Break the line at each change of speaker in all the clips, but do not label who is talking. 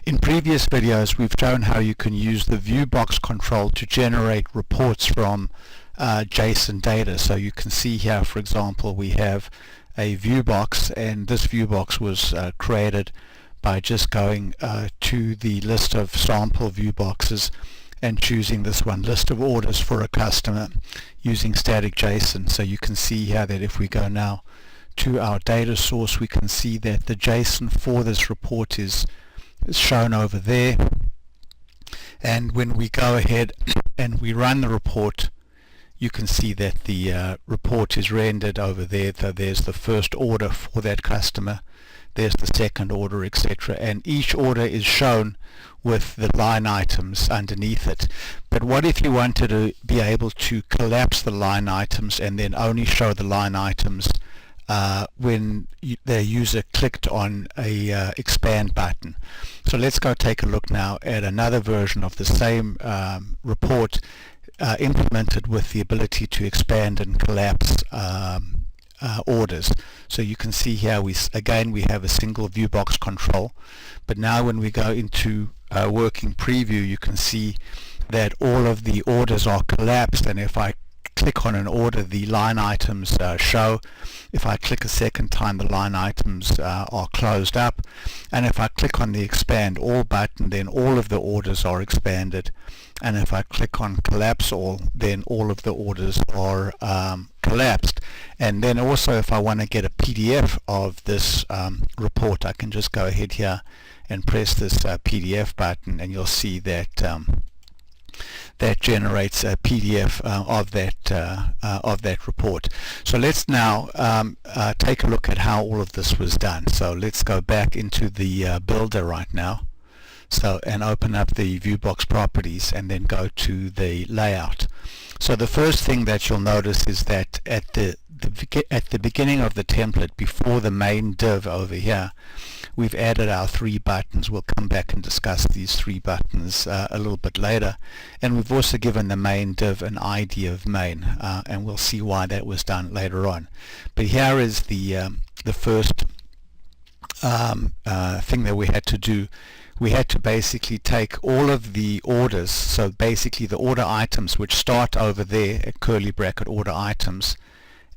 In previous videos we've shown how you can use the ViewBox control to generate reports from Json data. So you can see here, for example, we have a ViewBox, and this ViewBox was created by just going to the list of sample ViewBoxes and choosing this one, list of orders for a customer, using static JSON. So you can see here that if we go now to our data source, we can see that the JSON for this report is shown over there, and when we go ahead and we run the report, you can see that the report is rendered over there. So there's the first order for that customer, there's the second order, etc., and each order is shown with the line items underneath it. But what if you wanted to be able to collapse the line items and then only show the line items when the user clicked on a expand button? So let's go take a look now at another version of the same report implemented with the ability to expand and collapse orders. So you can see here we have a single ViewBox control, but now when we go into working preview, you can see that all of the orders are collapsed, and if I click on an order, the line items show. If I click a second time, the line items are closed up, and if I click on the expand all button, then all of the orders are expanded, and if I click on collapse all, then all of the orders are collapsed. And then also, if I want to get a PDF of this report, I can just go ahead here and press this PDF button, and you'll see that that generates a PDF of that report. So let's now take a look at how all of this was done. So let's go back into the builder right now. So, and open up the ViewBox properties and then go to the layout. So the first thing that you'll notice is that at the beginning of the template, before the main div over here, we've added our three buttons. We'll come back and discuss these three buttons a little bit later. And we've also given the main div an ID of main, and we'll see why that was done later on. But here is the first thing that we had to do. We had to basically take all of the orders, so basically the order items which start over there at curly bracket order items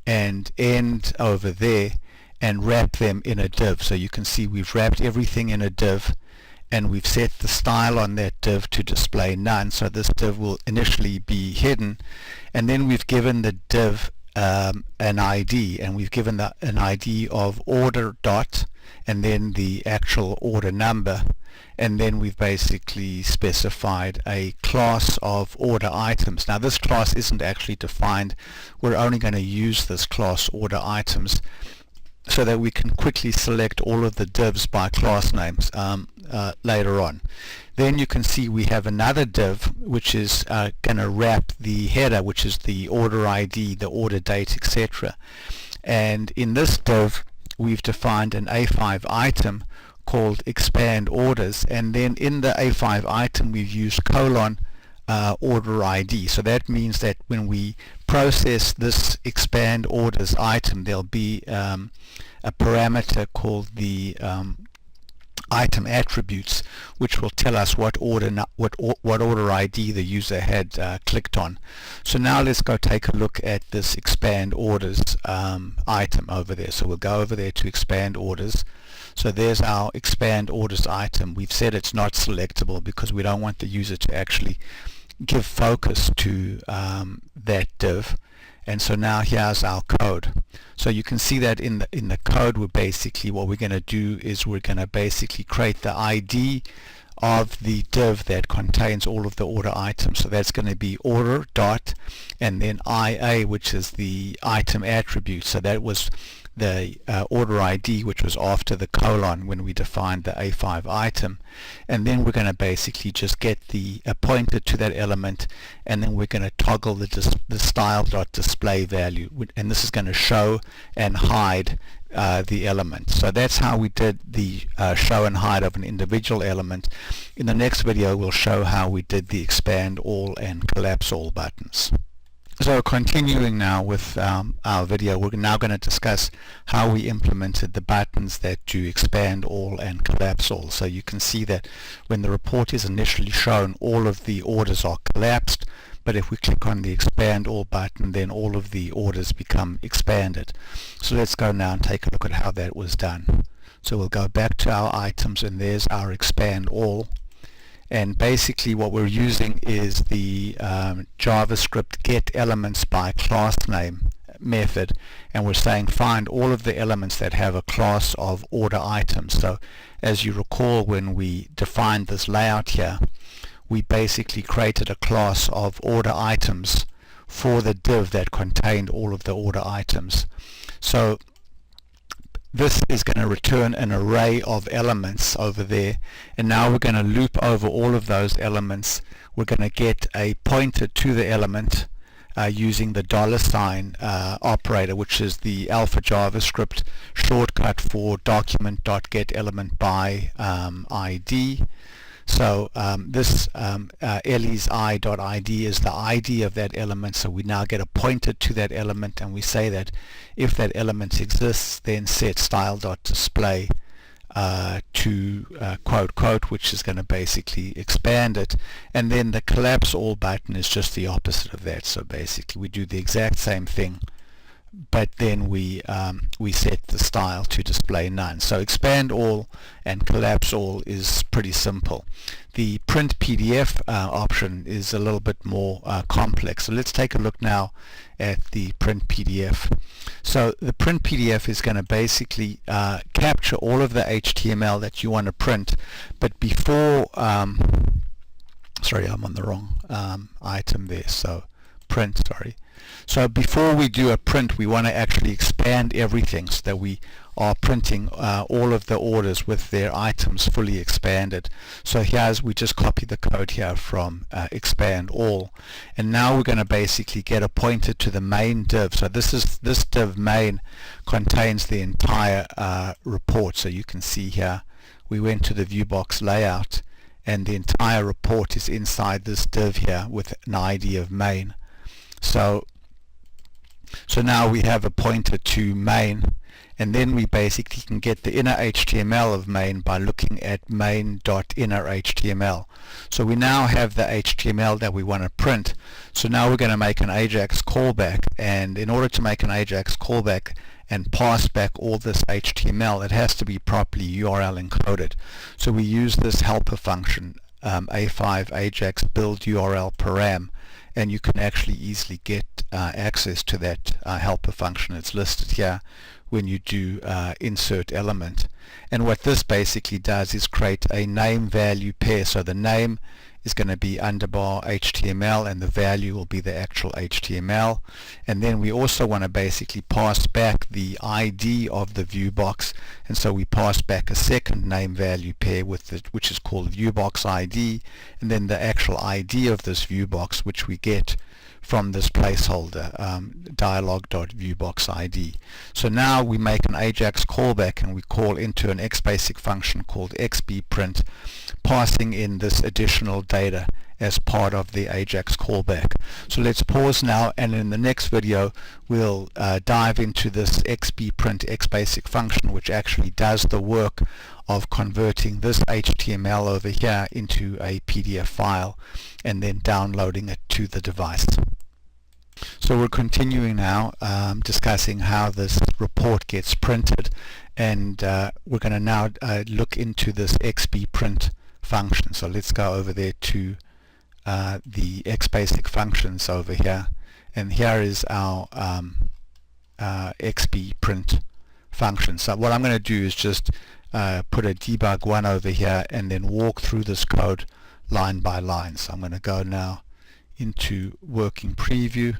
and end over there, and wrap them in a div. So you can see we've wrapped everything in a div, and we've set the style on that div to display none, so this div will initially be hidden, and then we've given the div an ID, and we've given an ID of order dot and then the actual order number, and then we've basically specified a class of order items. Now this class isn't actually defined. We're only going to use this class order items so that we can quickly select all of the divs by class names later on. Then you can see we have another div which is going to wrap the header, which is the order ID, the order date, etc. And in this div we've defined an A5 item called expand orders, and then in the A5 item we've used colon order ID. So that means that when we process this expand orders item, there'll be a parameter called the item attributes, which will tell us what order ID the user had clicked on. So now let's go take a look at this expand orders item over there. So we'll go over there to expand orders. So there's our expand orders item. We've said it's not selectable because we don't want the user to actually give focus to that div. And so now here's our code. So you can see that in the code, we're basically, what we're going to do is we're going to basically create the ID of the div that contains all of the order items. So that's going to be order dot and then IA, which is the item attribute. So that was the order ID, which was after the colon when we defined the A5 item, and then we're going to basically just get the pointer to that element, and then we're going to toggle the style.display value, and this is going to show and hide the element. So that's how we did the show and hide of an individual element. In the next video we'll show how we did the expand all and collapse all buttons. So continuing now with our video, we're now going to discuss how we implemented the buttons that do expand all and collapse all. So you can see that when the report is initially shown, all of the orders are collapsed, but if we click on the expand all button, then all of the orders become expanded. So let's go now and take a look at how that was done. So we'll go back to our items, and there's our expand all. And basically what we're using is the JavaScript get elements by class name method, and we're saying find all of the elements that have a class of order items. So as you recall, when we defined this layout here, we basically created a class of order items for the div that contained all of the order items. So this is going to return an array of elements over there, and now we're going to loop over all of those elements. We're going to get a pointer to the element using the $ operator, which is the alpha JavaScript shortcut for document.getElementBy-id. So this LESI.id is the ID of that element, so we now get a pointer to that element, and we say that if that element exists, then set style.display to quote quote, which is going to basically expand it. And then the collapse all button is just the opposite of that. So basically we do the exact same thing, but then we set the style to display none. So expand all and collapse all is pretty simple. The print PDF option is a little bit more complex. So let's take a look now at the print PDF. So the print PDF is going to basically capture all of the HTML that you want to print, but before sorry, I'm on the wrong item there. So print, sorry. So before we do a print, we want to actually expand everything so that we are printing all of the orders with their items fully expanded. So here's, we just copy the code here from expand all, and now we're going to basically get a pointer to the main div. So this div main contains the entire report. So you can see here we went to the ViewBox layout, and the entire report is inside this div here with an ID of main. So now we have a pointer to main, and then we basically can get the inner HTML of main by looking at main.innerHTML. So we now have the HTML that we want to print. So now we're going to make an Ajax callback, and in order to make an Ajax callback and pass back all this HTML, it has to be properly URL encoded. So we use this helper function, A5 Ajax build URL param, and you can actually easily get access to that helper function. It's listed here when you do insert element. And what this basically does is create a name value pair. So the name is going to be underbar HTML, and the value will be the actual HTML. And then we also want to basically pass back the ID of the ViewBox, and so we pass back a second name value pair with it, which is called ViewBox ID, and then the actual ID of this ViewBox, which we get from this placeholder, dialog.viewboxid. So now we make an Ajax callback, and we call into an XBasic function called xbprint, passing in this additional data as part of the Ajax callback. So let's pause now, and in the next video we'll dive into this xbprint XBasic function, which actually does the work of converting this HTML over here into a PDF file and then downloading it to the device. So we're continuing now discussing how this report gets printed, and we're going to now look into this xbprint function. So let's go over there to the XBasic functions over here, and here is our xbprint function. So what I'm going to do is just put a debug 1 over here and then walk through this code line by line. So I'm going to go now into working preview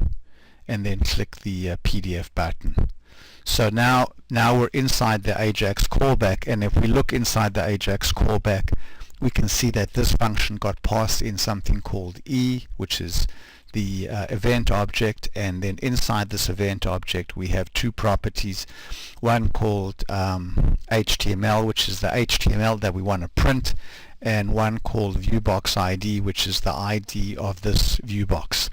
and then click the PDF button. So now we're inside the Ajax callback, and if we look inside the Ajax callback, we can see that this function got passed in something called E, which is the event object, and then inside this event object we have two properties, one called HTML, which is the HTML that we want to print, and one called ViewBox ID, which is the ID of this ViewBox.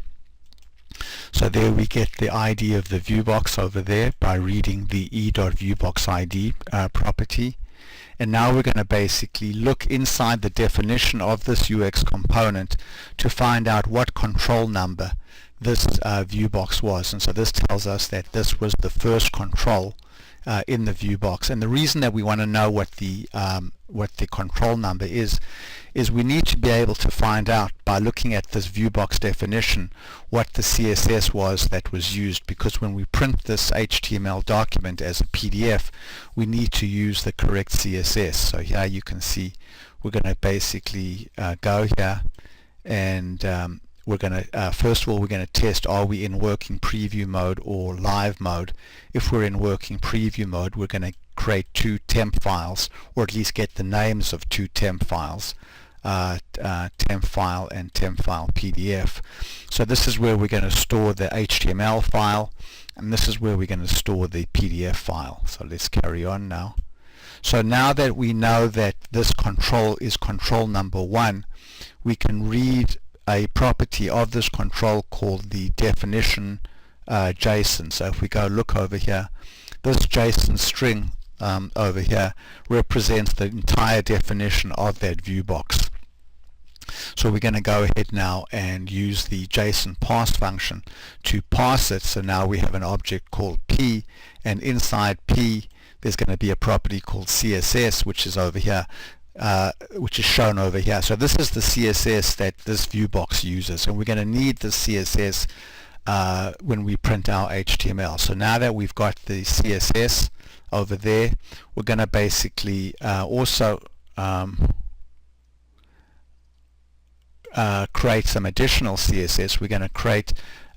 So there we get the ID of the ViewBox over there by reading the e.viewboxid property. And now we're going to basically look inside the definition of this UX component to find out what control number this ViewBox was. And so this tells us that this was the first control in the ViewBox. And the reason that we want to know what the control number is we need to be able to find out by looking at this ViewBox definition what the CSS was that was used, because when we print this HTML document as a PDF, we need to use the correct CSS. So here you can see we're going to basically go here and we're going to first of all we're going to test, are we in working preview mode or live mode. If we're in working preview mode, we're going to create two temp files, or at least get the names of two temp files, temp file and temp file PDF. So this is where we're going to store the HTML file, and this is where we're going to store the PDF file. So let's carry on now. So now that we know that this control is control number 1, we can read a property of this control called the definition JSON. So if we go look over here, this JSON string over here represents the entire definition of that ViewBox. So we're going to go ahead now and use the JSON parse function to parse it. So now we have an object called P, and inside P there's going to be a property called CSS, which is over here, which is shown over here. So this is the CSS that this ViewBox uses, and we're going to need the CSS when we print our HTML. So now that we've got the CSS over there, we're going to basically also create some additional CSS. We're going to create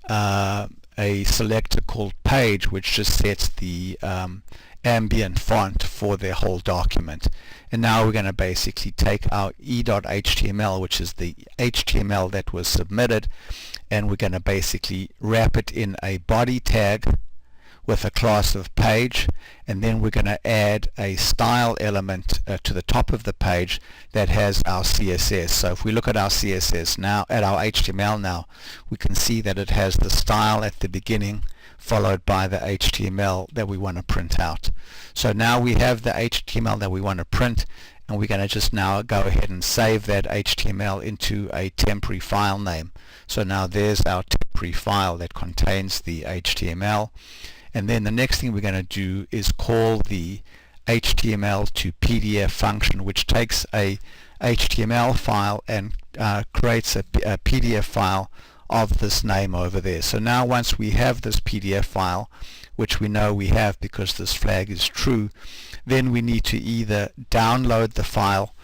a selector called page, which just sets the ambient font for the whole document. And now we're going to basically take our e.html, which is the HTML that was submitted, and we're going to basically wrap it in a body tag with a class of page, and then we're going to add a style element to the top of the page that has our CSS. So if we look at our CSS now, at our HTML now, we can see that it has the style at the beginning followed by the HTML that we want to print out. So now we have the HTML that we want to print, and we're going to just now go ahead and save that HTML into a temporary file name. So now there's our temporary file that contains the HTML. And then the next thing we're going to do is call the HTML to PDF function, which takes a HTML file and creates a PDF file of this name over there. So now once we have this PDF file, which we know we have because this flag is true, then we need to either download the file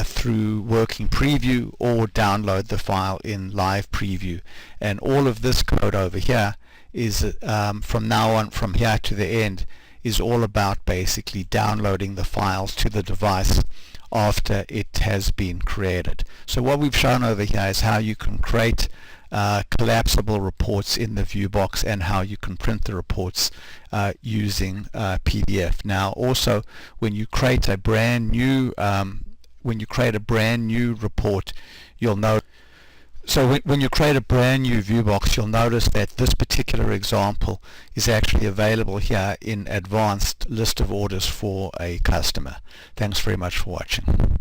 through working preview or download the file in live preview. And all of this code over here is from now on, from here to the end, is all about basically downloading the files to the device after it has been created. So what we've shown over here is how you can create collapsible reports in the ViewBox and how you can print the reports using PDF. Now also, when you create a brand new report, you'll note. So when you create a brand new ViewBox, you'll notice that this particular example is actually available here in advanced list of orders for a customer. Thanks very much for watching.